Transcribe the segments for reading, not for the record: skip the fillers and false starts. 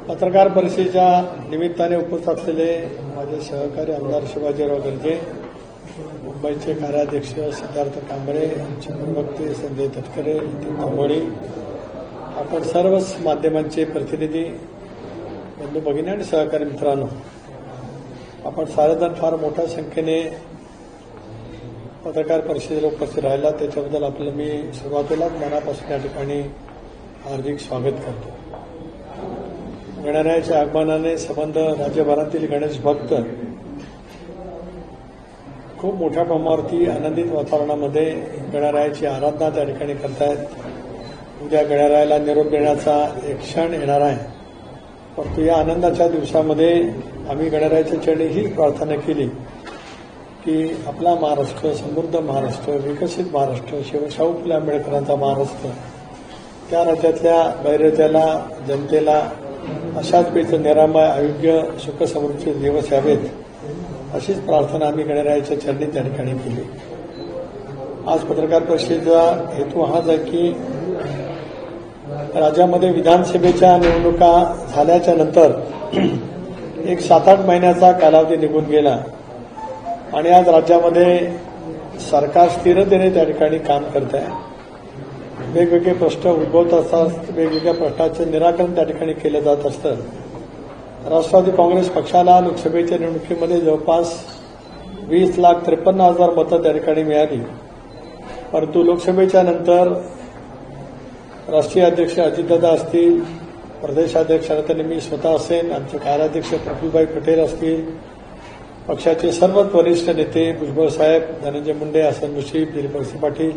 पत्रकार परिषदेच्या निमित्ताने उपस्थित असलेले माझे सहकारी आमदार शिवाजीराव गर्जे, मुंबईचे कार्याध्यक्ष सिद्धार्थ कांबळे, आमचे प्रवक्ते संजय तटकरे, तांबोळी, आपण सर्वच माध्यमांचे प्रतिनिधी, बंधू भगिनी आणि सहकारी मित्रांनो, आपण सारेजण फार मोठ्या संख्येने पत्रकार परिषदेला उपस्थित राहिला, त्याच्याबद्दल आपलं मी सुरुवातीलाच मनापासून या ठिकाणी हार्दिक स्वागत करतो. गणरायाच्या आगमनाने संबंध राज्यभरातील गणेश भक्त खूप मोठ्या प्रमाणावरती आनंदित वातावरणामध्ये गणरायाची आराधना त्या ठिकाणी करतायत. उद्या गणरायाला निरोप देण्याचा एक क्षण येणार आहे, परंतु या आनंदाच्या दिवसामध्ये आम्ही गणरायाच्या चरणी ही प्रार्थना केली की आपला महाराष्ट्र, समृद्ध महाराष्ट्र, विकसित महाराष्ट्र, शाहू फुले आंबेडकरांचा महाराष्ट्र, त्या राज्यातल्या गैरत्याला, जनतेला अशाच पैकी निरामय, आरोग्य, सुख, समृद्धीचे दिवस यावेत, अशीच प्रार्थना आम्ही गणरायाच्या चरणी त्या ठिकाणी केली. आज पत्रकार परिषदेचा हेतू हाच आहे की राज्यामध्ये विधानसभेच्या निवडणुका झाल्याच्या नंतर एक 7-8 महिन्याचा कालावधी निघून गेला आणि आज राज्यामध्ये सरकार स्थिरतेने त्या ठिकाणी काम करत आहे. वेगवेगळे प्रश्न उद्भवत असतात, वेगवेगळ्या प्रश्नाचे निराकरण त्या ठिकाणी केलं जात असतं. राष्ट्रवादी काँग्रेस पक्षाला लोकसभेच्या निवडणुकीमध्ये जवळपास 20,53,000 मतं त्या ठिकाणी मिळाली, परंतु लोकसभेच्या नंतर राष्ट्रीय अध्यक्ष अजितदादा असतील, प्रदेशाध्यक्ष मी स्वतः असेल, आमचे कार्याध्यक्ष प्रफुल्लभाई पटेल असतील, पक्षाचे सर्वच वरिष्ठ नेते भुजबळ साहेब, धनंजय मुंडे, हसन मुश्रीफ, दिलीप वळसे पाटील,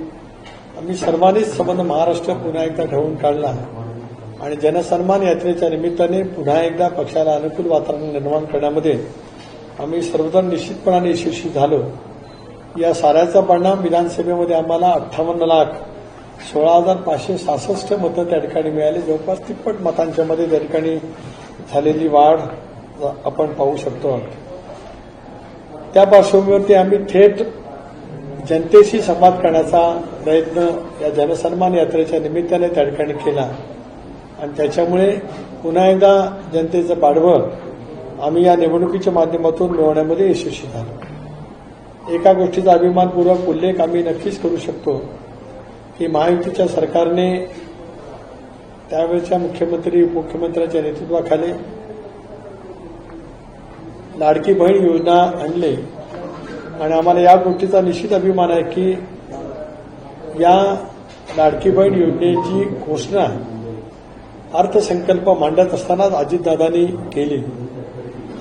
आम्ही सर्वांनीच संबंध महाराष्ट्र पुन्हा एकदा ढवळून काढला आणि जनसन्मान यात्रेच्या निमित्ताने पुन्हा एकदा पक्षाला अनुकूल वातावरण निर्माण करण्यामध्ये आम्ही सर्वजण निश्चितपणाने यशस्वी झालो. या साऱ्याचा परिणाम विधानसभेमध्ये आम्हाला 58,16,566 मतं त्या ठिकाणी मिळाली. जवळपास तिप्पट मतांच्या मध्ये त्या ठिकाणी झालेली वाढ आपण पाहू शकतो. त्या पार्श्वभूमीवरती आम्ही थेट जनतेशी संवाद करण्याचा प्रयत्न या जनसन्मान यात्रेच्या निमित्ताने त्या ठिकाणी केला आणि त्याच्यामुळे पुन्हा एकदा जनतेचं पाठबळ आम्ही या निवडणुकीच्या माध्यमातून मिळवण्यामध्ये यशस्वी झालो. एका गोष्टीचा अभिमानपूर्वक उल्लेख आम्ही नक्कीच करू शकतो की महायुतीच्या सरकारने त्यावेळच्या मुख्यमंत्री, उपमुख्यमंत्र्यांच्या नेतृत्वाखाली लाडकी बहीण योजना आणली आणि आम्हाला या गोष्टीचा निश्चित अभिमान आहे की या लाडकी बहीण योजनेची घोषणा अर्थसंकल्प मांडत असतानाच अजितदादांनी केली.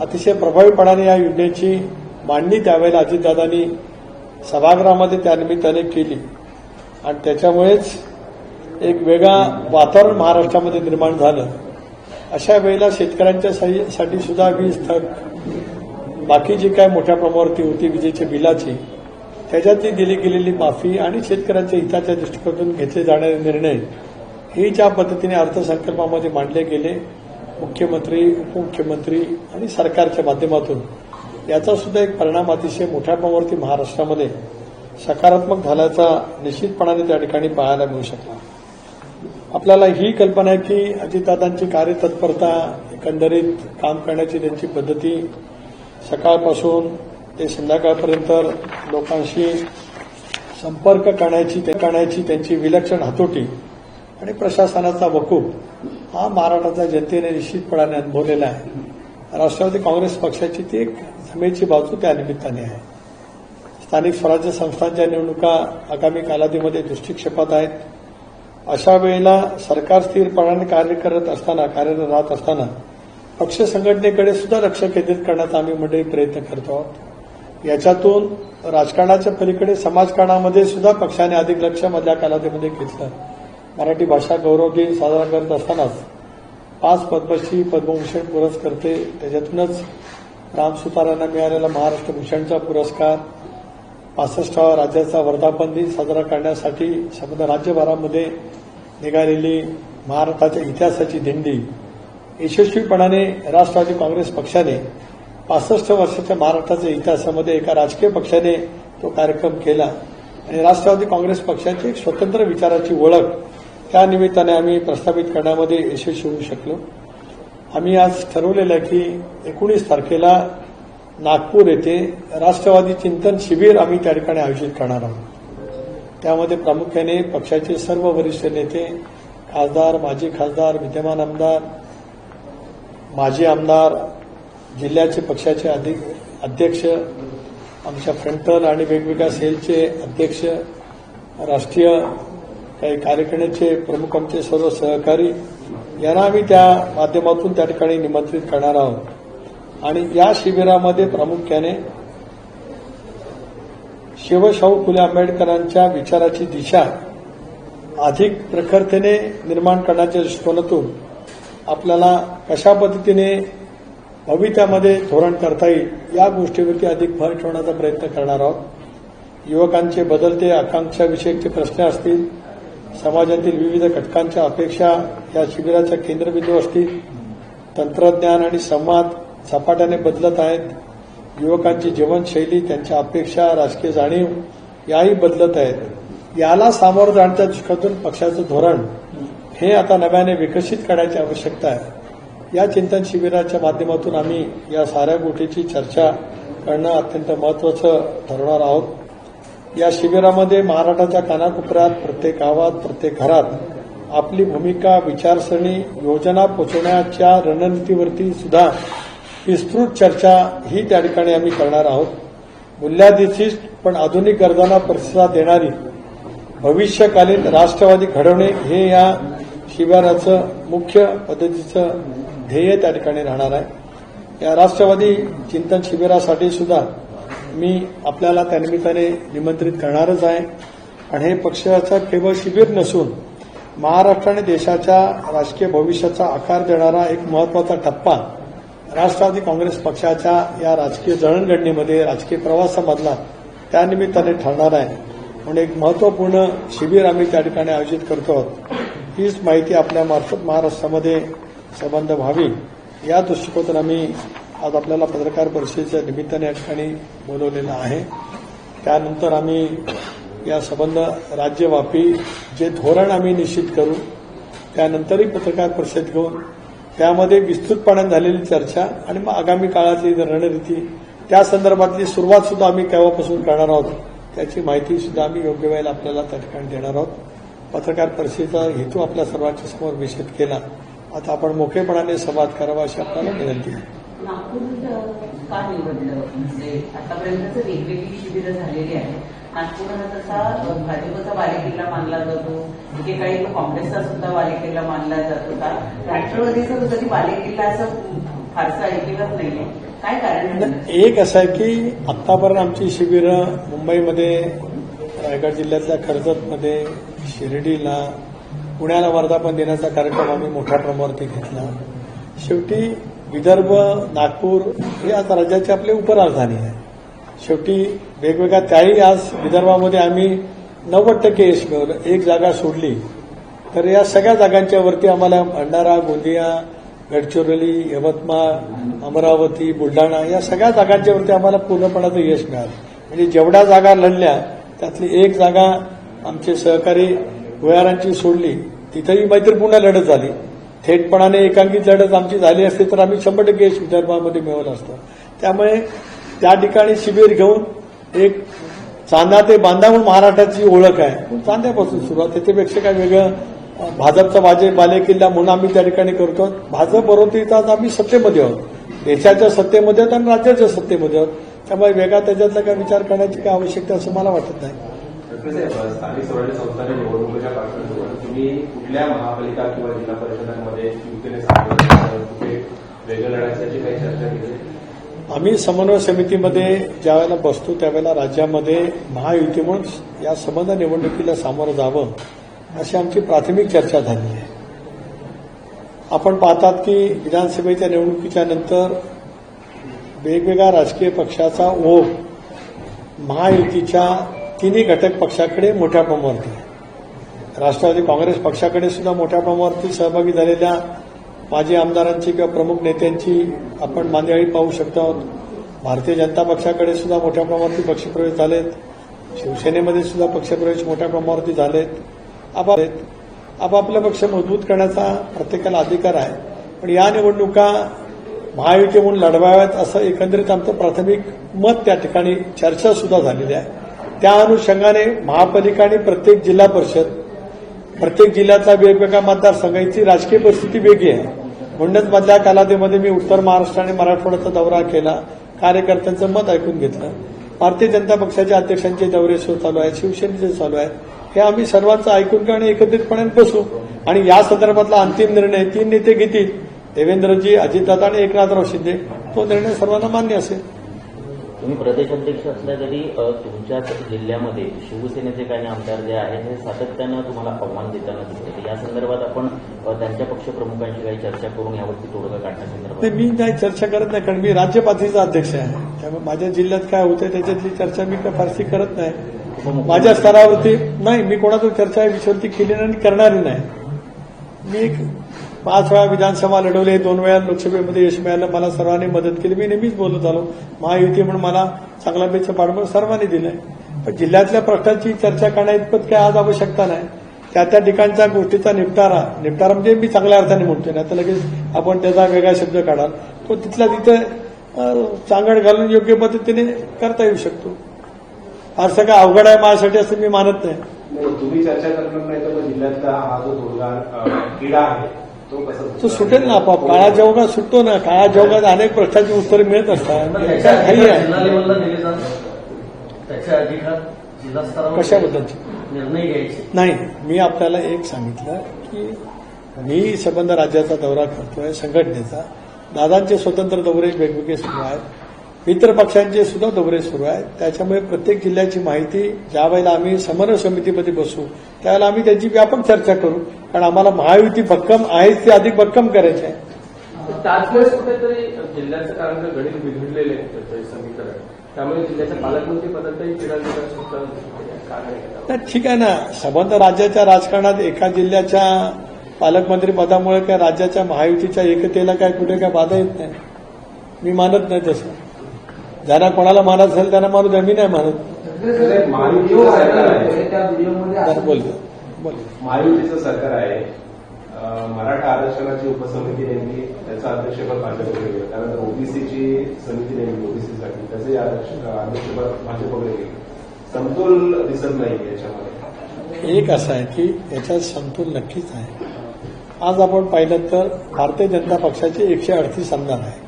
अतिशय प्रभावीपणाने या योजनेची मांडणी त्यावेळेला अजितदादांनी सभागृहामध्ये त्यानिमित्ताने केली आणि त्याच्यामुळेच एक वेगळा वातावरण महाराष्ट्रामध्ये निर्माण झालं. अशा वेळेला शेतकऱ्यांच्या साठी सुद्धा वीज थक, बाकी जी काय मोठ्या प्रमाणावरती होती विजेच्या बिलाची, त्याच्यातली दिली गेलेली माफी आणि शेतकऱ्यांच्या हिताच्या दृष्टिकोनातून घेतले जाणारे निर्णय हे ज्या पद्धतीने अर्थसंकल्पामध्ये मांडले गेले मुख्यमंत्री, उपमुख्यमंत्री आणि सरकारच्या माध्यमातून, याचा सुद्धा एक परिणाम अतिशय मोठ्या प्रमाणावरती महाराष्ट्रामध्ये सकारात्मक झाल्याचा निश्चितपणाने त्या ठिकाणी पाहायला मिळू शकला. आपल्याला ही कल्पना आहे की अजितदादांची कार्यतत्परता, एकंदरीत काम करण्याची त्यांची पद्धती, सकाळपासून ते संध्याकाळपर्यंत लोकांशी संपर्क करण्याची त्यांची विलक्षण हातोटी आणि प्रशासनाचा वकूफ हा महाराष्ट्राच्या जनतेने निश्चितपणाने अनुभवलेला आहे. राष्ट्रवादी काँग्रेस पक्षाची ती एक जमेची बाजू त्या निमित्ताने आहे. स्थानिक स्वराज्य संस्थांच्या निवडणुका आगामी कालावधीमध्ये दृष्टिक्षेपात आहेत. अशा वेळेला सरकार स्थिरपणाने कार्यरत राहत असताना पक्ष संघटनेकडे सुद्धा लक्ष केंद्रित करण्याचा आम्ही मंडळी प्रयत्न करतो आहोत. याच्यातून राजकारणाच्या पलीकडे समाजकारणामध्ये सुद्धा पक्षाने अधिक लक्ष मधल्या कालावधीमध्ये घेतलं. मराठी भाषा गौरव दिन साजरा करत असतानाच 5 पद्मश्री, पद्मभूषण पुरस्कर्ते, त्याच्यातूनच राम सुतारांना मिळालेला महाराष्ट्र भूषणचा पुरस्कार, 65वा राज्याचा वर्धापन दिन साजरा करण्यासाठी संपूर्ण राज्यभरामध्ये निघालेली महाराष्ट्राच्या इतिहासाची दिंडी यशस्वीपणाने राष्ट्रवादी काँग्रेस पक्षाने 65 वर्षाच्या महाराष्ट्राच्या इतिहासामध्ये एका राजकीय पक्षाने तो कार्यक्रम केला आणि राष्ट्रवादी काँग्रेस पक्षाची एक स्वतंत्र विचाराची ओळख त्या निमित्ताने आम्ही प्रस्थापित करण्यामध्ये यशस्वी होऊ शकलो. आम्ही आज ठरवलेलं आहे की 19 तारखेला नागपूर येथे राष्ट्रवादी चिंतन शिबिर आम्ही त्या ठिकाणी आयोजित करणार आहोत। त्यामध्ये प्रामुख्याने पक्षाचे सर्व वरिष्ठ नेते, खासदार, माजी खासदार, विद्यमान आमदार, माजी आमदार, जिल्ह्याचे पक्षाचे अध्यक्ष, आमच्या फ्रंटल आणि वेगवेगळ्या सेलचे अध्यक्ष, राष्ट्रीय काही कार्यकारिणीचे प्रमुख, आमचे सर्व सहकारी यांना आम्ही त्या माध्यमातून त्या ठिकाणी निमंत्रित करणार आहोत। आणि या शिबिरामध्ये प्रामुख्याने शिवशाहू फुले आंबेडकरांच्या विचाराची दिशा अधिक प्रखरतेने निर्माण करण्याच्या दृष्टिकोनातून आपल्याला कशा पद्धतीने भविष्यामध्ये धोरण करता येईल या गोष्टीवरती अधिक भर ठेवण्याचा प्रयत्न करणार आहोत। युवकांचे बदलते आकांक्षाविषयीचे प्रश्न असतील, समाजातील विविध घटकांच्या अपेक्षा या शिबिराच्या केंद्रबिंदू असतील, तंत्रज्ञान आणि संवाद झपाट्याने बदलत आहेत, युवकांची जीवनशैली, त्यांच्या अपेक्षा, राजकीय जाणीव याही बदलत आहेत। याला सामोरं जाण्याच्या दृष्टीकोनातून पक्षाचं धोरण हे आता नव्याने विकसित करण्याची आवश्यकता आहे। या चिंतन शिबिराच्या माध्यमातून आम्ही या साऱ्या गोष्टीची चर्चा करणं अत्यंत महत्वाचं ठरवणार आहोत। या शिबिरामध्ये महाराष्ट्राच्या कानाकोपऱ्यात, प्रत्येक गावात, प्रत्येक घरात आपली भूमिका, विचारसरणी, योजना पोहोचवण्याच्या रणनीतीवरती सुद्धा विस्तृत चर्चा ही त्या ठिकाणी आम्ही करणार आहोत। मूल्याधिष्ठित पण आधुनिक गरजांना प्रतिसाद देणारी भविष्यकालीन राष्ट्रवादी घडवणे हे या शिबिराचं मुख्य पद्धतीचं ध्येय त्या ठिकाणी राहणार आहे। या राष्ट्रवादी चिंतन शिबिरासाठी सुद्धा मी आपल्याला त्यानिमित्ताने निमंत्रित करणारच आहे। आणि हे पक्षाचं केवळ शिबिर नसून महाराष्ट्र आणि देशाच्या राजकीय भविष्याचा आकार देणारा एक महत्वाचा टप्पा राष्ट्रवादी काँग्रेस पक्षाच्या या राजकीय जळणघडणीमध्ये, राजकीय प्रवासामधला त्यानिमित्ताने ठरणार आहे। म्हणून एक महत्वपूर्ण शिबिर आम्ही त्या ठिकाणी आयोजित करतो आहोत। हीच माहिती आपल्या मार्फत महाराष्ट्रामध्ये संबंध व्हावी या दृष्टिकोनातून आम्ही आज आपल्याला पत्रकार परिषदेच्या निमित्ताने या ठिकाणी बोलवलेलं आहे। त्यानंतर आम्ही या संबंध राज्यव्यापी जे धोरण आम्ही निश्चित करू, त्यानंतरही पत्रकार परिषद घेऊन त्यामध्ये विस्तृतपणे झालेली चर्चा आणि मग आगामी काळातली रणनीती त्या संदर्भातली सुरुवात सुद्धा आम्ही केव्हापासून करणार आहोत त्याची माहिती सुद्धा आम्ही योग्य वेळेला आपल्याला त्या ठिकाणी देणार आहोत। पत्रकार परिषदेचा हेतू आपल्या सर्वांच्या समोर निश्चित केला। आता आपण मोकळेपणाने संवाद करावा अशी आपल्याला विनंती आहे। नागपूर का निवडलं? म्हणजे आतापर्यंतच वेगवेगळी शिबिरं झालेली आहेत। नागपूर हा तसा भाजपचा बालेकिल्ला मानला जातो, एकेकाळी तो काँग्रेसचा सुद्धा बालेकिल्ला मानला जात होता। राष्ट्रवादीचा कधी बालेकिल्ला असं फारसं ऐकलंच नाहीये, काय कारण? एक असं आहे की आतापर्यंत आमची शिबिरं मुंबईमध्ये, रायगड जिल्ह्यातल्या कर्जतमध्ये, शिर्डीला, पुण्याला वर्धापन दिनाचा कार्यक्रम आम्ही मोठ्या प्रमाणावरती घेतला। शेवटी विदर्भ, नागपूर ही आता राज्याची आपली उपराजधानी आहे। शेवटी वेगवेगळ्या त्याही आज विदर्भामध्ये आम्ही 90% यश मिळवलं। एक जागा सोडली तर या सगळ्या जागांच्या वरती आम्हाला भंडारा, गोंदिया, गडचिरोली, यवतमाळ, अमरावती, बुलढाणा या सगळ्या जागांच्या वरती आम्हाला पूर्णपणाचं यश मिळालं। म्हणजे जेवढ्या जागा लढल्या त्यातली एक जागा आमचे सहकारी भुयारांची सोडली, तिथंही मैत्रीपूर्ण लढत झाली। थेटपणाने एकांकित लढत आमची झाली असती तर आम्ही 100% यश विदर्भामध्ये मिळवलं असतं। त्यामुळे त्या ठिकाणी शिबिर घेऊन एक चांदा ते बांधा म्हणून महाराष्ट्राची ओळख आहे, चांद्यापासून सुरुवात, त्याच्यापेक्षा काय वेगळं भाजपचा बालेकिल्ला म्हणून आम्ही त्या ठिकाणी करतो। भाजप बरोबर आज आम्ही सत्तेमध्ये आहोत, देशाच्या सत्तेमध्ये आहोत आणि राज्याच्या सत्तेमध्ये आहोत। त्यामुळे वेगळा त्याच्यातला काय विचार करण्याची काय आवश्यकता असं मला वाटत नाही। स्थानिक स्वराज्य संस्थांच्या निवडणुकीच्या पार्श्वभूमीवर तुम्ही कुठल्या महापालिका किंवा जिल्हा परिषदांमध्ये युतीने कुठे वेगळं लढायची काही चर्चा केली? आम्ही समन्वय समितीमध्ये ज्यावेळेला बसतो त्यावेळेला राज्यामध्ये महायुती म्हणून या संबंध निवडणुकीला सामोरं जावं अशी आमची प्राथमिक चर्चा झाली आहे। आपण पाहतात की विधानसभेच्या निवडणुकीच्या नंतर वेगवेगळ्या राजकीय पक्षाचा ओघ महायुतीच्या तिन्ही घटक पक्षाकडे मोठ्या प्रमाणावरती, राष्ट्रवादी काँग्रेस पक्षाकडे सुद्धा मोठ्या प्रमाणावरती सहभागी झालेल्या माजी आमदारांची किंवा प्रमुख नेत्यांची आपण मांदियाळी पाहू शकतो। भारतीय जनता पक्षाकडे सुद्धा मोठ्या प्रमाणावरती पक्षप्रवेश झालेत, शिवसेनेमध्ये सुद्धा पक्षप्रवेश मोठ्या प्रमाणावरती झालेत। आपापला पक्ष मजबूत करण्याचा प्रत्येकाला अधिकार आहे, पण या निवडणुका महायुती म्हणून लढवाव्यात असं एकंदरीत आमचं प्राथमिक मत त्या ठिकाणी चर्चा सुद्धा झालेली आहे. त्या अनुषंगाने महापालिका आणि प्रत्येक जिल्हा परिषद, प्रत्येक जिल्ह्यातला वेगवेगळ्या मतदारसंघाची राजकीय परिस्थिती वेगळी आहे. म्हणूनच मधल्या कालावधीमध्ये मी उत्तर महाराष्ट्र आणि मराठवाड्याचा दौरा केला, कार्यकर्त्यांचं मत ऐकून घेतलं. भारतीय जनता पक्षाच्या अध्यक्षांचे दौरे चालू आहेत, शिवसेनेचे चालू आहेत. हे आम्ही सर्वांचं ऐकून घेऊ आणि एकत्रितपणे बसू आणि या संदर्भातला अंतिम निर्णय 3 नेते घेतील, देवेंद्रजी, अजितदादा आणि एकनाथराव शिंदे. तो निर्णय सर्वांना मान्य असेल. तुम्ही प्रदेशाध्यक्ष असल्या तरी तुमच्याच जिल्ह्यामध्ये शिवसेनेचे काही आमदार जे आहेत हे सातत्यानं तुम्हाला आव्हान देताना दिसते. या संदर्भात आपण त्यांच्या पक्षप्रमुखांशी काही चर्चा करून यावरती तोडगा काढण्यासंदर्भात नाही, मी काही चर्चा करत नाही, कारण मी राज्य पातळीचा अध्यक्ष आहे. त्यामुळे माझ्या जिल्ह्यात काय होतंय त्याच्यातली चर्चा मी काय फारशी करत नाही. माझ्या स्तरावरती नाही, मी कोणाचं चर्चा या विषयावरती केली नाही आणि करणारी नाही. मी 5 वेळा विधानसभा लढवली, 2 वेळा लोकसभेमध्ये यश मिळालं, मला सर्वांनी मदत केली. मी नेहमीच बोलत आलो, महायुती म्हणून मला चांगला बेचं पाठबळ सर्वांनी दिलंय. पण जिल्ह्यातल्या प्रश्नांची चर्चा करण्याइतपत काय आज आवश्यकता नाही. त्या ठिकाणच्या गोष्टीचा निपटारा म्हणजे मी चांगल्या अर्थाने म्हणतोय ना, तर लगेच आपण त्याचा वेगळा शब्द काढाल, तो तिथल्या तिथं चांगड घालून योग्य पद्धतीने करता येऊ शकतो. फारसं काय अवघड आहे माझ्यासाठी असं मी मानत नाही. तुम्ही चर्चा करणार नाही तर जिल्ह्यातला हा जो तोडगा किडा आहे तो सुटेल ना आपोआप. काळा जेवढा सुटतो ना, काळा जेवढा अनेक प्रश्नांची उत्तरं मिळत असतात. कशाबद्दलची निर्णय घ्यायचे नाही. मी आपल्याला एक सांगितलं की मी संबंध राज्याचा दौरा करतोय, संघटनेचा. दादांचे स्वतंत्र दौरे वेगवेगळे सुरू आहेत, मित्र पक्षांचे सुद्धा दौरे सुरू आहेत. त्याच्यामुळे प्रत्येक जिल्ह्याची माहिती ज्या वेळेला आम्ही समन्वय समितीमध्ये बसू त्यावेळेला आम्ही त्याची व्यापक चर्चा करू, कारण आम्हाला महायुती भक्कम आहेच ती अधिक भक्कम करायची आहे. त्याच वेळेस कुठेतरी जिल्ह्याचं कारण गणित बिघडलेले आहे समीकरण, त्यामुळे जिल्ह्याच्या पालकमंत्री पदाचाही नाही, ठीक आहे ना. संबंध राज्याच्या राजकारणात एका जिल्ह्याच्या पालकमंत्री पदामुळे काय राज्याच्या महायुतीच्या एकतेला काय कुठे काय बाधा येत नाही. मी मानत नाही तसं. ज्यांना कोणाला मानत असेल त्यांना मानू द्या, मी नाही मानत. महायुतीचं सरकार आहे. मराठा आरक्षणाची उपसमिती नेमली, त्याचं अध्यक्षपद भाजपकडे गेलं. त्यानंतर ओबीसीची समिती नेमली ओबीसीसाठी, त्याचे अध्यक्षपद भाजपकडे गेलं. समतोल दिसत नाही याच्यामध्ये. एक असं आहे की याच्यात समतोल नक्कीच आहे. आज आपण पाहिलं तर भारतीय जनता पक्षाचे 138 आमदार आहेत,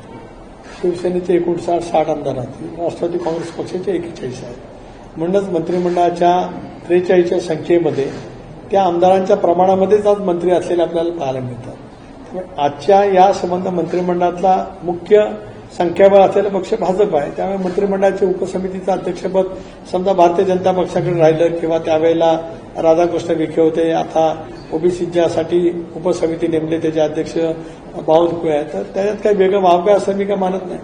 शिवसेनेचे 59-60 आमदार आहेत, राष्ट्रवादी काँग्रेस पक्षाचे 41 आहेत. म्हणूनच मंत्रिमंडळाच्या 43च्या संख्येमध्ये त्या आमदारांच्या प्रमाणामध्येच आज मंत्री असलेले आपल्याला पाहायला मिळतात. त्यामुळे आजच्या या संबंध मंत्रिमंडळातला मुख्य संख्याबळ असलेला पक्ष भाजप आहे. त्यामुळे मंत्रिमंडळाच्या उपसमितीचं अध्यक्षपद समजा भारतीय जनता पक्षाकडे राहिलं किंवा त्यावेळेला राधाकृष्ण विखे होते, आता ओबीसीच्यासाठी उपसमिती नेमले, त्याचे अध्यक्ष बावनकुळे आहेत, तर त्याच्यात काही वेगळं व्हावं काय असं मी काय मानत नाही.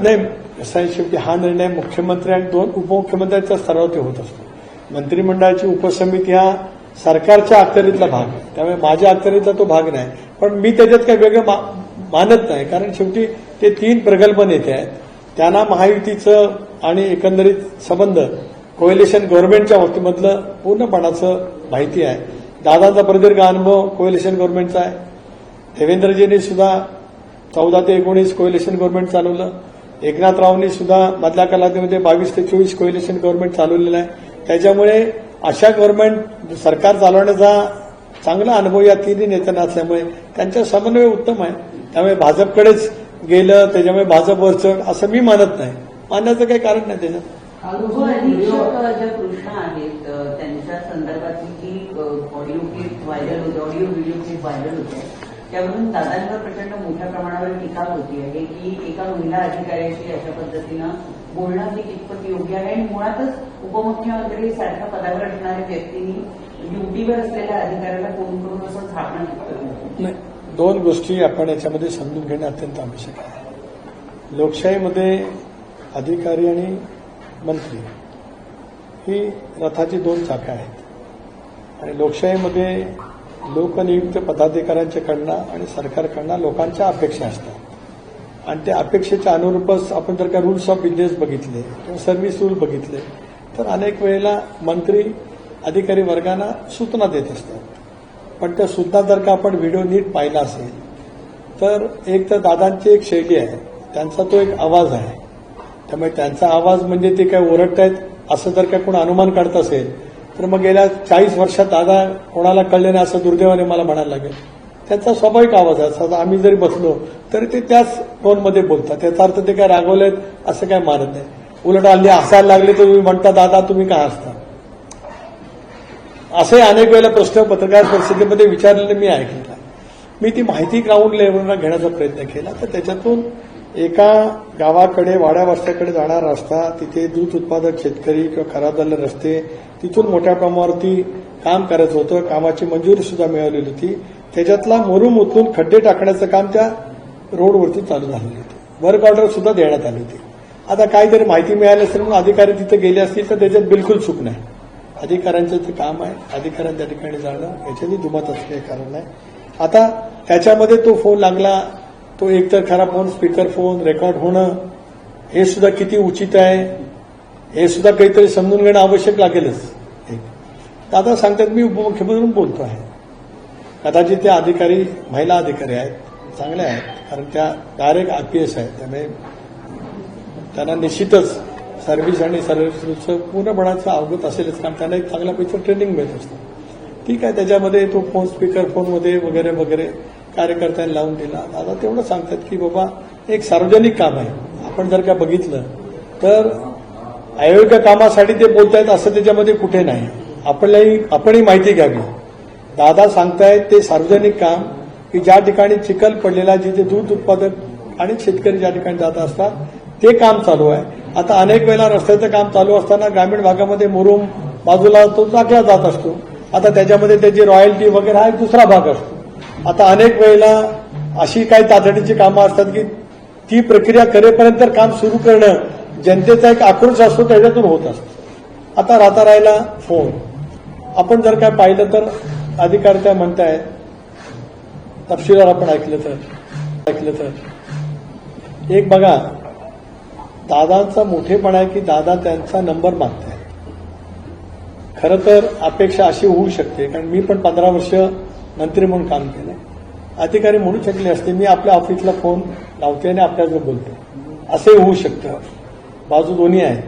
नाही, कसं आहे, शेवटी हा निर्णय मुख्यमंत्री आणि 2 उपमुख्यमंत्र्यांच्या स्तरावरती होत असतो. मंत्रिमंडळाची उपसमिती हा सरकारच्या अखत्यारीतला भाग आहे, त्यामुळे माझ्या अखत्यारीतला तो भाग नाही. पण मी त्याच्यात काही वेगळं मानत नाही, कारण शेवटी ते 3 प्रगल्भ नेते आहेत. त्यांना महायुतीचं आणि एकंदरीत संबंध कोएलिशन गव्हर्नमेंटच्या बाबतीमधलं पूर्णपणाचं माहिती आहे. दादांचा प्रदीर्घ अनुभव कोएलिशन गव्हर्नमेंटचा आहे. देवेंद्रजींनी सुद्धा 14 ते 19 कोएलिशन गव्हर्नमेंट चालवलं. एकनाथरावांनी सुद्धा मधल्या कालावधीमध्ये 22 ते 24 कोएलिशन गव्हर्नमेंट चालवलेलं आहे. त्याच्यामुळे अशा गव्हर्नमेंट सरकार चालवण्याचा चांगला अनुभव या 3 नेत्यांना असल्यामुळे त्यांचा समन्वय उत्तम आहे. त्यामुळे भाजपकडेच गेलं, त्याच्यामुळे भाजपवर चढ असं मी मानत नाही. मानण्याचं काही कारण नाही त्याच्यात. अधीक्षक ज्या कृष्णा आहेत त्यांच्या संदर्भातली जी ऑडिओ क्लिप व्हायरल होते, ऑडिओ व्हिडिओ क्लिप व्हायरल होते, त्यावरून दादांवर प्रचंड मोठ्या प्रमाणावर टीका होती आहे की एका महिला अधिकाऱ्याशी अशा पद्धतीनं बोलणं हे कितपत योग्य आहे आणि मुळातच उपमुख्यमंत्री सारख्या पदावर असणाऱ्या व्यक्तींनी ड्युटीवर असलेल्या अधिकाऱ्याला फोन करून असं झापणं कितपत नाही. 2 गोष्टी आपण याच्यामध्ये समजून घेणं अत्यंत आवश्यक आहे. लोकशाहीमध्ये अधिकारी आणि मंत्री ही रथाची 2 चाकं आहेत आणि लोकशाहीमध्ये लोकनियुक्त पदाधिकाऱ्यांच्याकडनं आणि सरकारकडनं लोकांच्या अपेक्षा असतात आणि त्या अपेक्षेच्या अनुरूपच आपण जर का रूल्स ऑफ बिझनेस बघितले किंवा सर्व्हिस रूल बघितले तर अनेक वेळेला मंत्री अधिकारी वर्गांना सूचना देत असतात. पण ते सुद्धा जर का आपण व्हिडिओ नीट पाहिला असेल तर एक तर दादांची एक शैली आहे, त्यांचा तो एक आवाज आहे. त्यामुळे त्यांचा आवाज म्हणजे ते काय ओरडतायत असं जर का कोण अनुमान काढत असेल तर मग गेल्या 40 वर्षात दादा कोणाला कळले नाही असं दुर्दैवाने मला म्हणायला लागेल. त्यांचा स्वाभाविक आवाज आहे. आता आम्ही जरी बसलो तरी ते त्याच टोनमध्ये बोलतात. त्याचा अर्थ ते काय रागवलेत असं काय मानत नाही. उलट हल्ली हसायला लागले तर तुम्ही म्हणता दादा तुम्ही का हसता. असे अनेक वेळेला प्रश्न पत्रकार परिषदेमध्ये विचारलेले मी ऐकले. मी ती माहिती ग्राउंड लेवलला घेण्याचा प्रयत्न केला तर त्याच्यातून एका गावाकडे वाड्या वस्त्याकडे जाणारा रस्ता, तिथे दूध उत्पादक शेतकरी किंवा खराब झालेले रस्ते, तिथून मोठ्या प्रमाणावरती काम करायचं होतं. कामाची मंजुरी सुद्धा मिळालेली होती. त्याच्यातला मुरुम उचलून खड्डे टाकण्याचं काम त्या रोडवरती चालू झालेलं होतं. वर्क ऑर्डर सुद्धा देण्यात आली होती. आता काहीतरी माहिती मिळाली असेल म्हणून अधिकारी तिथे गेले असतील तर त्याच्यात बिलकुल चूक नाही. अधिकाऱ्यांचं ते काम आहे. अधिकाऱ्यांनी त्या ठिकाणी जाणं याच्यातही दुमत असणे कारण नाही. आता त्याच्यामध्ये तो फोन लागला, तो एकतर खरा फोन, स्पीकर फोन, रेकॉर्ड होणं हे सुद्धा किती उचित आहे हे सुद्धा काहीतरी समजून घेणं आवश्यक लागेलच. दादा सांगतात मी उपमुख्यमंत्री म्हणून बोलतो आहे. कदाचित त्या अधिकारी महिला अधिकारी आहेत, चांगल्या आहेत, कारण त्या डायरेक्ट IPS आहेत. त्यामुळे त्यांना निश्चितच सर्व्हिस आणि सर्व्हिसचं पूर्णपणाचं अवगत असेलच, कारण त्यांना एक चांगल्या पैकी ट्रेनिंग मिळत असतं. ठीक आहे, त्याच्यामध्ये तो फोन स्पीकर फोनमध्ये वगैरे वगैरे कार्यकर्त्यांनी लावून दिला. दादा तेवढं सांगतात की बाबा एक सार्वजनिक काम आहे. आपण जर का बघितलं तर अयोग्य कामासाठी ते बोलतायत असं त्याच्यामध्ये कुठे नाही. आपणही माहिती घ्यावी. दादा सांगतायत ते सार्वजनिक काम की ज्या ठिकाणी चिखल पडलेला, जिथे दूध उत्पादक आणि शेतकरी ज्या ठिकाणी जात असतात ते काम चालू आहे. आता अनेक वेळेला रस्त्याचं काम चालू असताना ग्रामीण भागामध्ये मुरुम बाजूला तो टाकला जात असतो. आता त्याच्यामध्ये त्याची रॉयल्टी वगैरे हा एक दुसरा भाग असतो. आता अनेक वेळेला अशी काही तातडीची कामं असतात की ती प्रक्रिया करेपर्यंत काम सुरू करणं जनतेचा एक आक्रोश असतो, त्याच्यातून होत असतो. आता राहता राहिला फोन. आपण जर काय पाहिलं तर अधिकारी काय म्हणतायत, तपशीलवार आपण ऐकलं तर एक बघा, दादांचा मोठेपणा आहे की दादा त्यांचा नंबर मागताय. खरं तर अपेक्षा अशी होऊ शकते, कारण मी पण 15 वर्ष मंत्री म्हणून काम केलं. अधिकारी म्हणू शकले असते मी आपल्या ऑफिसला फोन लावते आणि आपल्याजवळ बोलतो, असंही होऊ शकतं. बाजू दोन्ही आहेत.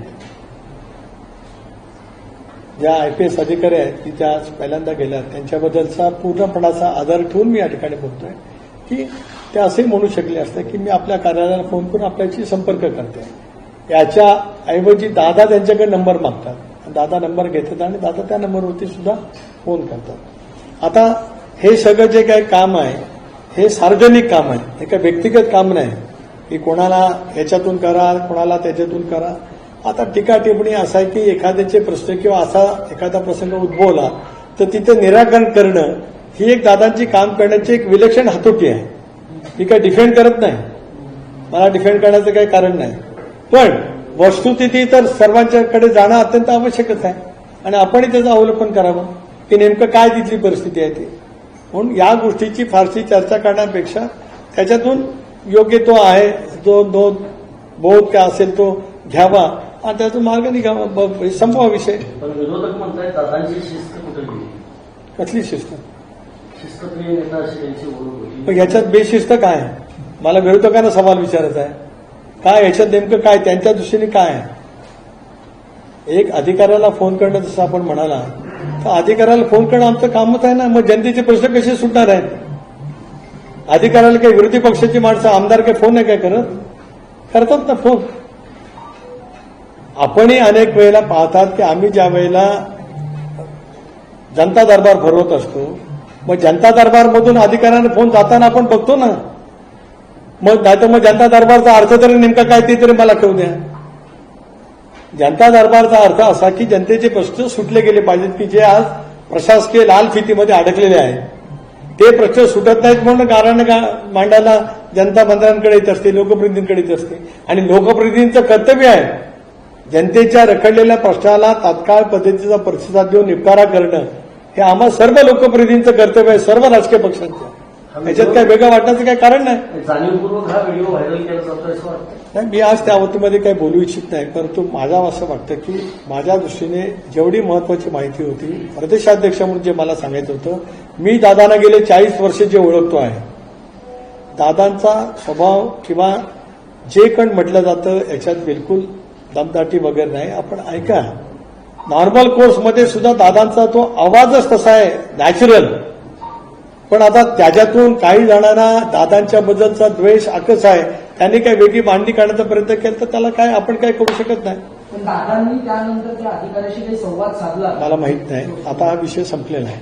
ज्या IPS अधिकारी आहेत की त्या पहिल्यांदा गेल्या त्यांच्याबद्दलचा पूर्णपणाचा आदर ठेवून मी या ठिकाणी बोलतोय की ते असेही म्हणू शकले असते की मी आपल्या कार्यालयाला फोन करून आपल्याशी संपर्क करते. याच्या ऐवजी दादा त्यांच्याकडे नंबर मागतात, दादा नंबर घेतात आणि दादा त्या नंबरवरती सुद्धा फोन करतात. आता हे सगळं जे काही काम आहे हे सार्वजनिक काम आहे. हे काही व्यक्तिगत काम नाही की कोणाला याच्यातून करा, कोणाला त्याच्यातून करा. आता टीका टिप्पणी असा आहे की एखाद्याचे प्रश्न किंवा असा एखादा प्रसंग उद्भवला तर तिथे निराकरण करणं ही एक दादांची काम करण्याची एक विलक्षण हातोटी आहे. ही काही डिफेंड करत नाही, मला डिफेंड करण्याचं काही कारण नाही. पण वस्तुस्थिती तर सर्वांच्याकडे जाणं अत्यंत आवश्यकच आहे आणि आपणही त्याचं अवलोकन करावं की नेमकं काय तिथली परिस्थिती आहे ती. म्हणून या गोष्टीची फारशी चर्चा करण्यापेक्षा त्याच्यातून योग्य तो आहे जो बोध काय असेल तो घ्यावा आणि त्यातून मार्ग निघावा, संपवा विषय. पण विरोधक म्हणतात दादांची शिस्त कुठे गेली? कसली शिस्त? शिस्तप्रिय नेता अशी त्यांची ओळख होती. पण ह्याच्यात बेशिस्त काय आहे? मला विरोधकांना सवाल विचारायचा आहे. काय ह्याच्यात नेमकं काय त्यांच्या दृष्टीने काय आहे? एक अधिकाऱ्याला फोन करणं जसं आपण म्हणाला तर अधिकाऱ्याला फोन करणं आमचं कामच आहे ना. मग जनतेचे प्रश्न कसे सुटणार आहेत? अधिकाऱ्याला काही विरोधी पक्षाची माणसं आमदार काही फोन नाही काय करतात ना फोन. आपणही अनेक वेळेला पाहतात की आम्ही ज्या वेळेला जनता दरबार भरवत असतो मग जनता दरबारमधून अधिकाऱ्यांना फोन जाताना आपण बघतो ना. मग नाहीतर मग जनता दरबारचा अर्थ तरी नेमका काय ते तरी मला कळू द्या. जनता दरबारचा अर्थ असा की जनतेचे प्रश्न सुटले गेले पाहिजेत की जे आज प्रशासकीय लाल फितीमध्ये अडकलेले आहेत. ते प्रश्न सुटत नाहीत म्हणून कारण मांडायला जनता मंत्र्यांकडे येत असते, लोकप्रतिनिधींकडे येत असते. आणि लोकप्रतिनिधींचं कर्तव्य आहे जनतेच्या रखडलेल्या प्रश्नाला तात्काळ पद्धतीचा प्रतिसाद देऊन निपटारा करणं. हे आम्हा सर्व लोकप्रतिनिधींचं कर्तव्य आहे, सर्व राजकीय पक्षांचं. याच्यात काय वेगळं वाटण्याचं काही कारण नाही. जाणीवपूर्वक हा व्हिडिओ व्हायरल केला जातो असं वाटतं. नाही, मी आज त्या बाबतीमध्ये काही बोलू इच्छित नाही, परंतु माझ्या असं वाटतं की माझ्या दृष्टीने जेवढी महत्वाची माहिती होती प्रदेशाध्यक्ष म्हणून जे मला सांगायचं होतं, मी दादांना गेले 40 वर्ष जे ओळखतो आहे, दादांचा स्वभाव किंवा जे कण म्हटलं जातं याच्यात बिलकुल दमदाटी वगैरे नाही. आपण ऐका, नॉर्मल कोर्समध्ये सुद्धा दादांचा तो आवाजच तसा आहे, नॅचरल. पण आता त्याच्यातून काही जणांना दादांच्या बद्दलचा द्वेष आकस आहे, त्यांनी काही वेगळी मांडणी करण्याचा प्रयत्न केला तर त्याला काय आपण काय करू शकत नाही. पण दादांनी त्यानंतर त्या अधिकाऱ्याशी काही संवाद साधला. मला माहित नाही, आता हा विषय संपलेला आहे.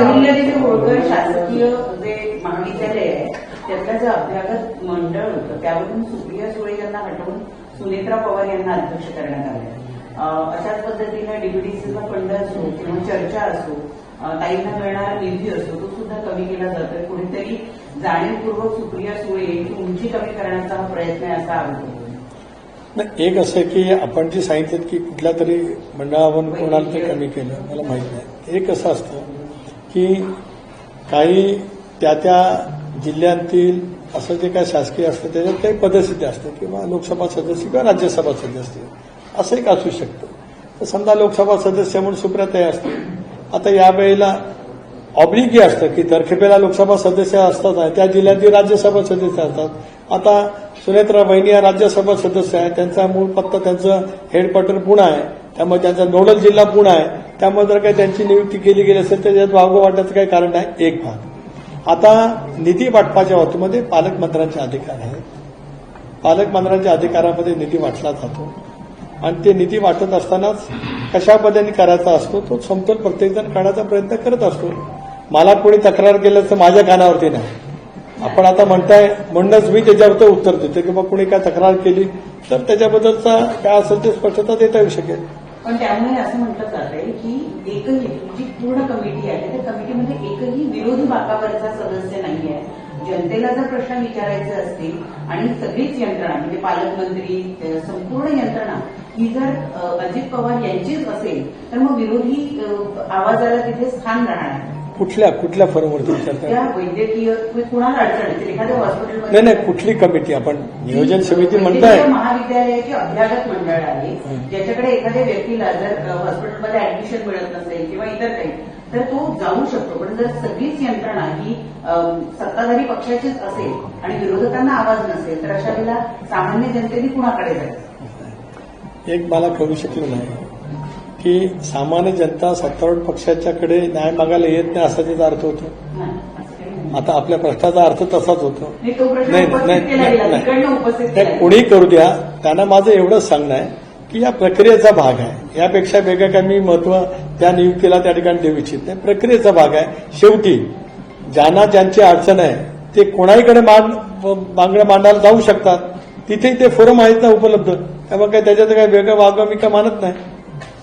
अहिल्यादेवी होळकर शासकीय जे महाविद्यालय आहे त्यातलं जे अभ्यागत मंडळ होतं त्यावरून सुप्रिया सुळे यांना हटवून सुनेत्रा पवार यांना अध्यक्ष करण्यात आले. अशाच पद्धतीनं डीबीडीसीचा फंड असो किंवा चर्चा असो, ताईंना मिळणारा निधी असतो तो सुद्धा कमी केला जातोय. कुठेतरी जाणीवपूर्वक सुप्रिया सुळे यांची उंची कमी करण्याचा हा प्रयत्न आहे असा आरोप होतो. नाही, एक असं की आपण जे सांगितलं की कुठल्या तरी मंडळावरून कोणाला ते कमी केलं, मला माहित नाही. एक असं असतं की काही त्या जिल्ह्यांतील असं जे काही शासकीय असतं त्याच्यात काही पदसिद्धी असते किंवा लोकसभा सदस्य किंवा राज्यसभा सदस्य असं एक असू शकतं. तर समजा लोकसभा सदस्य म्हणून सुप्रियाताई असते. आता यावेळेला ऑब्लिकी असतं की तरखेपेला लोकसभा सदस्य असतात, त्या जिल्ह्यातील राज्यसभा सदस्य असतात. आता सुनेत्रा बहिणी या राज्यसभा सदस्य आहे, त्यांचा मूळ पत्ता त्यांचं हेडक्वार्टर पुणे आहे, त्यामुळे त्यांचा नोडल जिल्हा पुणे आहे. त्यामुळे जर काही त्यांची नियुक्ती केली गेली असेल तर त्याच्यात वावगं वाटण्याचं काही कारण नाही. एक भाग. आता निधी वाटपाच्या बाबतीमध्ये पालकमंत्र्यांचे अधिकार आहेत. पालकमंत्र्यांच्या अधिकारामध्ये निधी वाटला जातो आणि ते निधी वाटत असतानाच कशा पद्धतीने करायचा असतो तो समतोल प्रत्येकजण करण्याचा प्रयत्न करत असतो. मला कोणी तक्रार केलं तर माझ्या कानावरती नाही. आपण आता म्हणताय म्हणूनच मी त्याच्यावर उत्तर देतो की बाबा कोणी काय तक्रार केली तर त्याच्याबद्दलचा काय असेल ते स्पष्टता देता येऊ शकेल. पण त्यामुळे असं म्हटलं जात आहे की एकही जी पूर्ण कमिटी आहे त्या कमिटीमध्ये एकही विरोधी बाकावरचा सदस्य नाही आहे. जनतेला जर प्रश्न विचारायचे असतील आणि सगळीच यंत्रणा म्हणजे पालकमंत्री संपूर्ण यंत्रणा ही जर अजित पवार यांचीच असेल तर मग विरोधी आवाजाला तिथे स्थान राहणार. कुठल्या फॉर्मवरती विचारता? त्या वैद्यकीय कुणाला अडचण येते एखाद्या हॉस्पिटलमध्ये? नाही, कुठली कमिटी? आपण नियोजन समिती म्हणताय. महाविद्यालयाचे अभ्यागत मंडळ आहे ज्याच्याकडे एखाद्या व्यक्तीला जर हॉस्पिटलमध्ये ऍडमिशन मिळत नसेल किंवा इतर काही तर तो जाऊ शकतो. पण जर सगळीच यंत्रणा ही सत्ताधारी पक्षाचीच असेल आणि विरोधकांना आवाज नसेल तर अशा वेळेला सामान्य जनतेने कुणाकडे जायचं? एक मला कळू शकलं नाही की सामान्य जनता सत्तारूढ पक्षाच्याकडे न्याय मागायला येत नाही असा त्याचा अर्थ होतो. आता आपल्या प्रश्नाचा अर्थ तसाच होतो. नाही, कोणी करू द्या. त्यांना माझं एवढंच सांगणं आहे की या प्रक्रियेचा भाग आहे. यापेक्षा वेगळं काय मी महत्व त्या नियुक्तीला त्या ठिकाणी देऊ इच्छित नाही. प्रक्रियेचा भाग आहे. शेवटी ज्यांना ज्यांची अडचण आहे ते कोणाहीकडे मागणं मांडायला जाऊ शकतात. तिथेही ते फोरम आहेत ना उपलब्ध. त्यामुळे काय त्याच्यात काही वेगळं वागावं मी काय मानत नाही.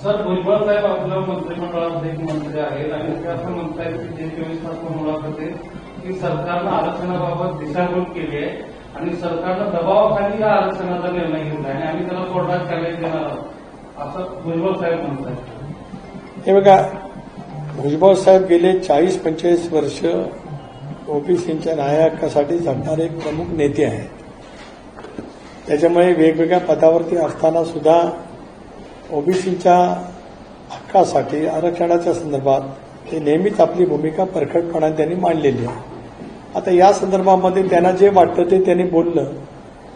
सर, भुजबळ साहेब आपल्या मंत्रिमंडळामध्ये एक मंत्री आहेत आणि ते असं म्हणतायत की जे 24 तास मुलाखत की सरकारनं आरक्षणाबाबत दिशाभूल केली आहे आणि सरकारनं दबावाखाली या आरक्षणाचा निर्णय घेतला आणि आम्ही त्याला कोर्टात चॅलेंज देणार आहोत असं भुजबळ साहेब म्हणतात. हे बघा, भुजबळ साहेब गेले 40-45 वर्ष ओबीसींच्या न्याय हक्कासाठी झटणारे एक प्रमुख नेते आहेत. त्याच्यामुळे वेगवेगळ्या पदावरती असताना सुद्धा ओबीसीच्या हक्कासाठी आरक्षणाच्या संदर्भात ते नेहमीच आपली भूमिका परखडपणाने त्यांनी मांडलेली आहे. आता या संदर्भामध्ये त्यांना जे वाटतं ते त्यांनी बोललं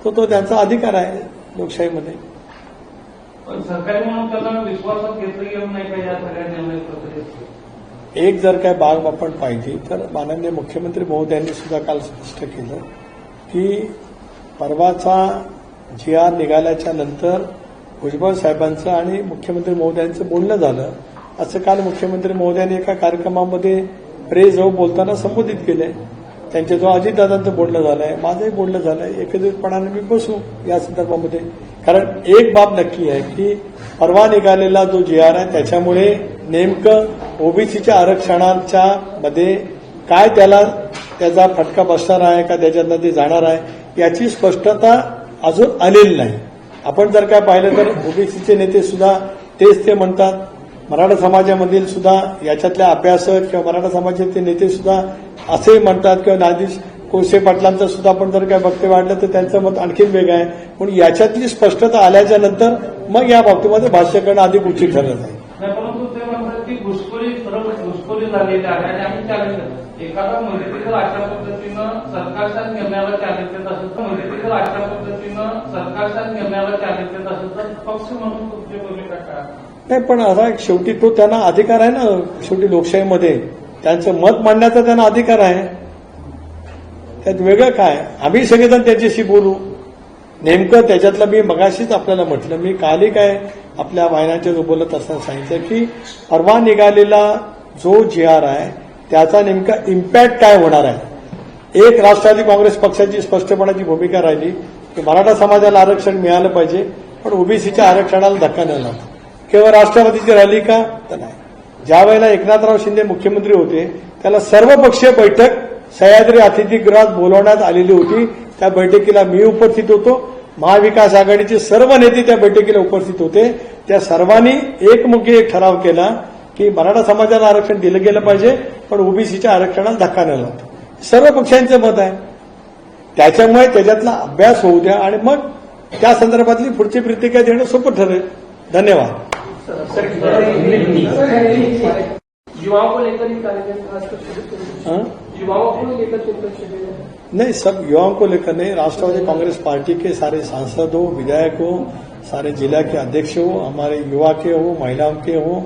तो त्यांचा अधिकार आहे लोकशाहीमध्ये. पण सरकारी म्हणून त्याला विश्वासात घेतलं गेलं नाही का या सगळ्या निर्णय प्रक्रियेत? एक जर काय बाब आपण पाहिली तर माननीय मुख्यमंत्री महोदयांनी सुद्धा काल स्पष्ट केलं की परवाचा GR निघाल्याच्या नंतर भुजबळ साहेबांचं आणि मुख्यमंत्री महोदयांचं बोलणं झालं असं काल मुख्यमंत्री महोदयांनी एका कार्यक्रमामध्ये प्रेस जाऊन बोलताना संबोधित केलंय. त्यांच्याजवळ अजितदादांचं बोलणं झालंय, माझंही बोलणं झालंय. एकत्रितपणाने मी बसू या संदर्भामध्ये. कारण एक बाब नक्की आहे की परवा निघालेला जो GR आहे त्याच्यामुळे नेमकं ओबीसीच्या आरक्षणाच्या मध्ये काय त्याचा फटका बसणार आहे का त्याच्यातनं ते जाणार आहे याची स्पष्टता अजून आलेली नाही. आपण जर काय पाहिलं तर ओबीसीचे नेते सुद्धा तेच ते म्हणतात मराठा समाजामधील सुद्धा याच्यातल्या अभ्यासक किंवा मराठा समाजाचे नेते सुद्धा असेही म्हणतात किंवा न्यायाधीश कोळसे पाटलांचं सुद्धा आपण जर काय वक्तव्य वाढलं तर त्यांचं मत आणखीन वेगळं आहे. म्हणून याच्यातली स्पष्टता आल्याच्या नंतर मग या बाबतीमध्ये भाष्य करणं अधिक उचित ठरत आहे. नाही, परंतु ते म्हणतात की घुसखोरी झालेली आहे आणि आम्ही चॅलेंज करतो. एखादा मदतीचं अशा पद्धतीनं सरकारच्या निर्णयाला चॅलेंज देत असेल तर पक्ष म्हणून तुमची भूमिका काय? नाही, पण आता शेवटी तो त्यांना अधिकार आहे ना. शेवटी लोकशाहीमध्ये त्यांचं मत मांडण्याचा त्यांना अधिकार आहे. त्यात वेगळं काय? आम्ही सगळेजण त्याच्याशी बोलू. नेमकं त्याच्यातलं मी मगाशीच आपल्याला म्हटलं, मी कालही काय आपल्या वाहिन्यांच्या बोलत असताना सांगितलं की परवा निघालेला जो GR आहे त्याचा नेमका इम्पॅक्ट काय होणार आहे. एक राष्ट्रवादी काँग्रेस पक्षाची स्पष्टपणाची भूमिका राहिली की मराठा समाजाला आरक्षण मिळालं पाहिजे, पण ओबीसीच्या आरक्षणाला धक्का न लागतो. केवळ राष्ट्रवादीची राहिली का? तर नाही. ज्या वेळेला एकनाथराव शिंदे मुख्यमंत्री होते त्याला सर्वपक्षीय बैठक सह्याद्री अतिथीगृहात बोलवण्यात आलेली होती. त्या बैठकीला मी उपस्थित होतो. महाविकास आघाडीचे सर्व नेते त्या बैठकीला उपस्थित होते. त्या सर्वांनी एकमुखी एक ठराव केला की मराठा समाजाला आरक्षण दिलं गेलं पाहिजे, पण ओबीसीच्या आरक्षणाला धक्का न लागतो. सर्व पक्षांचं मत आहे. त्याच्यामुळे त्याच्यातला अभ्यास होऊ द्या आणि मग त्या संदर्भातली पुढची प्रतिक्रिया देणं सोपं ठरेल. धन्यवाद. युवाओं को लेकर ही कार्यक्रम, युवाओं को लेकर शिविर नहीं, सब युवाओं को लेकर नहीं. राष्ट्रवादी कांग्रेस पार्टी के सारे सांसद हो, विधायक हो, सारे जिला के अध्यक्ष हो, हमारे युवा के हो, महिलाओं के हो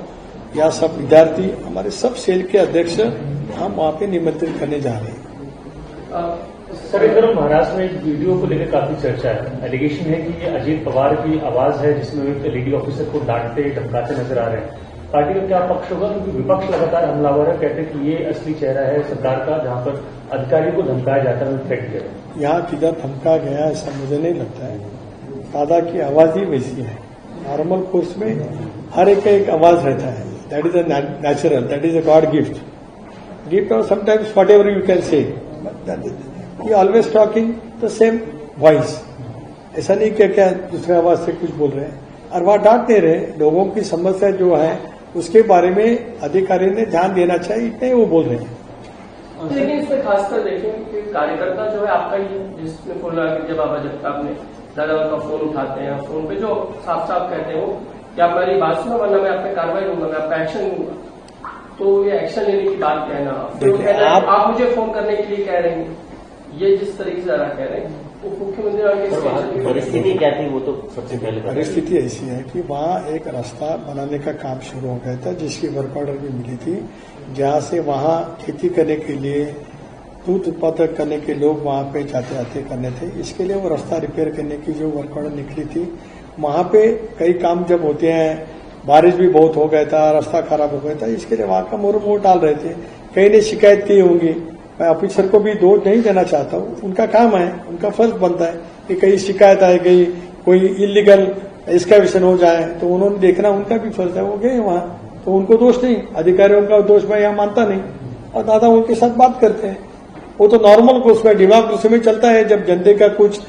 या सब विद्यार्थी, हमारे सब सेल के अध्यक्ष हम वहां पे निमंत्रित करने जा रहे हैं. सर, इधर महाराष्ट्र में एक वीडियो को लेकर काफी चर्चा है. एलिगेशन है कि ये अजीत पवार की आवाज है जिसमें एक लेडी ऑफिसर को डांटते धमकाते नजर आ रहे हैं. पार्टी का क्या पक्ष होगा, क्योंकि विपक्ष लगातार हमलावर है, कहते हैं कि ये असली चेहरा है सरकार का जहां पर अधिकारी को धमकाया जाता है, थ्रेट किया है. यहाँ किधर धमका गया ऐसा मुझे नहीं लगता है. दादा की आवाज ही वैसी है. नॉर्मल कोर्स में हर एक का एक आवाज रहता है. That is a natural, that is a god gift और sometimes whatever you can say, he always talking the same voice. ऐसा नहीं कि क्या दूसरे आवाज से कुछ बोल रहे हैं और वहां डांट नहीं रहे. लोगों की समस्या जो है उसके बारे में अधिकारी ने ध्यान देना चाहिए, इतने वो बोल रहे हैं. लेकिन इसमें खासकर देखें कि कार्यकर्ता जो है आपका ही, जिसमें फोन लगा के बाबा जगताप ने दादा का फोन उठाते हैं, फोन पे जो साफ साफ कहते हैं वो कि आप मेरी बात सुनो वरना मैं आप पे कार्रवाई लूंगा, मैं आप पे एक्शन लूंगा. तो ये एक्शन लेने की बात कहना, फिर वो कहना आप मुझे फोन करने के लिए कह रहे हैं, ये जिस तरीके से ज्यादा कह रहे हैं वो मुख्यमंत्री. परिस्थिति क्या थी वो तो सबसे पहले परिस्थिति ऐसी है कि वहाँ एक रास्ता बनाने का काम शुरू हो गया था जिसकी वर्क ऑर्डर भी मिली थी, जहाँ से वहाँ खेती करने के लिए दूध उत्पादक करने के लोग वहाँ पे जाते आते करने थे. इसके लिए वो रास्ता रिपेयर करने की जो वर्क ऑर्डर निकली थी, वहाँ पे कई काम जब होते हैं, बारिश भी बहुत हो गया था, रास्ता खराब हो गया था, इसके लिए वहाँ का मोड़ डाल रहे थे. कई ने शिकायत की होंगी. मैं ऑफिसर को भी दोष नहीं देना चाहता हूँ, उनका काम है, उनका फर्ज बनता है कि कहीं शिकायत आए, कहीं कोई इलीगल एक्सकैवेशन हो जाए तो उन्होंने देखना उनका भी फर्ज है. वो गए वहां, तो उनको दोष नहीं, अधिकारियों का दोष मैं यहाँ मानता नहीं. और दादा उनके साथ बात करते हैं, वो तो नॉर्मल कोर्स में डेमोक्रेसी में चलता है. जब जनता का कुछ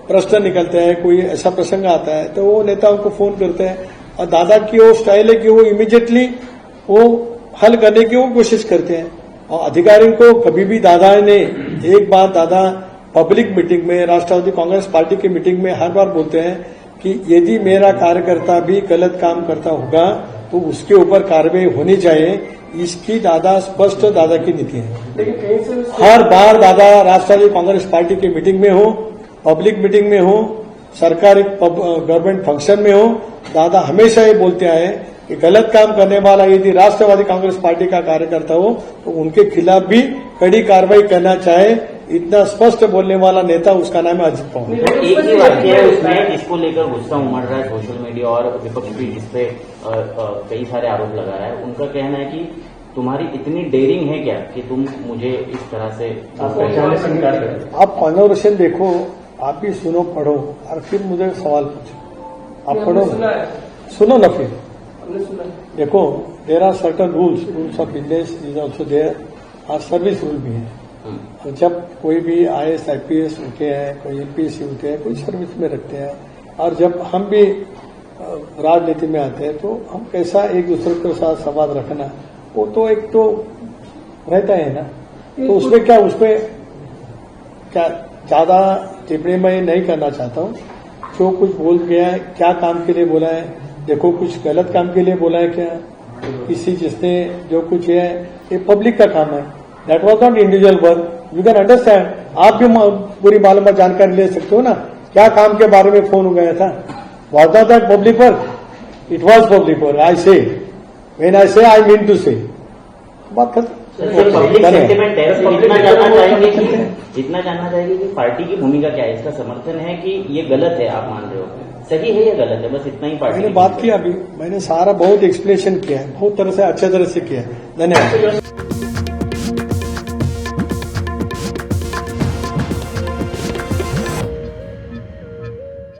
प्रश्न निकलते हैं, कोई ऐसा प्रसंग आता है तो वो नेताओं को फोन करते हैं. और दादा की वो स्टाइल है कि वो इमीडिएटली वो हल करने की वो कोशिश करते हैं. और अधिकारियों को कभी भी दादा ने एक बात, दादा पब्लिक मीटिंग में, राष्ट्रवादी कांग्रेस पार्टी की मीटिंग में हर बार बोलते हैं कि यदि मेरा कार्यकर्ता भी गलत काम करता होगा तो उसके ऊपर कार्रवाई होनी चाहिए. इसकी दादा स्पष्ट दादा की नीति है. लेकिन कहीं से हर बार दादा राष्ट्रवादी कांग्रेस पार्टी की मीटिंग में हो, पब्लिक मीटिंग में हो, सरकारी गवर्नमेंट फंक्शन में हो, दादा हमेशा ये बोलते आए कि गलत काम करने वाला यदि राष्ट्रवादी कांग्रेस पार्टी का कार्यकर्ता हो तो उनके खिलाफ भी कड़ी कार्रवाई करना चाहे. इतना स्पष्ट बोलने वाला नेता उसका नाम है अजित पवार. एक ही वाक्य है उसमें, इसको लेकर गुस्सा उमड़ रहा है सोशल मीडिया और विपक्ष भी जिसपे कई सारे आरोप लगा रहा है. उनका कहना है कि तुम्हारी इतनी डेयरिंग है क्या कि तुम मुझे इस तरह से स्वीकार करें. आप कॉन्वर्सेशन देखो, आप भी सुनो, पढ़ो और फिर मुझे सवाल पूछो. आप पढ़ो, सुनो ना, फिर देखो. There are certain rules of business is also there, और सर्विस रूल भी है. तो जब कोई भी IAS IPS उठे हैं, कोई MPSC उठे हैं, कोई सर्विस में रखते हैं, और जब हम भी राजनीति में आते हैं तो हम कैसा एक दूसरे के साथ संवाद रखना, वो तो एक तो रहता है ना। तो उसमें क्या, उसमें क्या ज्यादा टिप्पणी मैं नहीं करना चाहता हूँ। जो कुछ बोल गया है, क्या काम के लिए बोला है, देखो कुछ गलत काम के लिए बोला है क्या, किसी जिसने जो कुछ है ये पब्लिक का काम है, that was not individual work, you can understand. आप भी पूरी मालूमात जानकारी ले सकते हो ना, क्या काम के बारे में फोन गया था, was not that public work, it was public work. I say when I say I mean to say, बात खत्म। पब्लिक सेंटिमेंट है, इतना जानना चाहेंगे कि पार्टी की भूमिका क्या है, इसका समर्थन है कि ये गलत है, आप मान रहे हो, सही है या गलत है, बस इतना ही पार्टी मैंने बात किया, अभी मैंने सारा बहुत एक्सप्लेनेशन किया है, बहुत तरह से अच्छे तरह से किया है। धन्यवाद।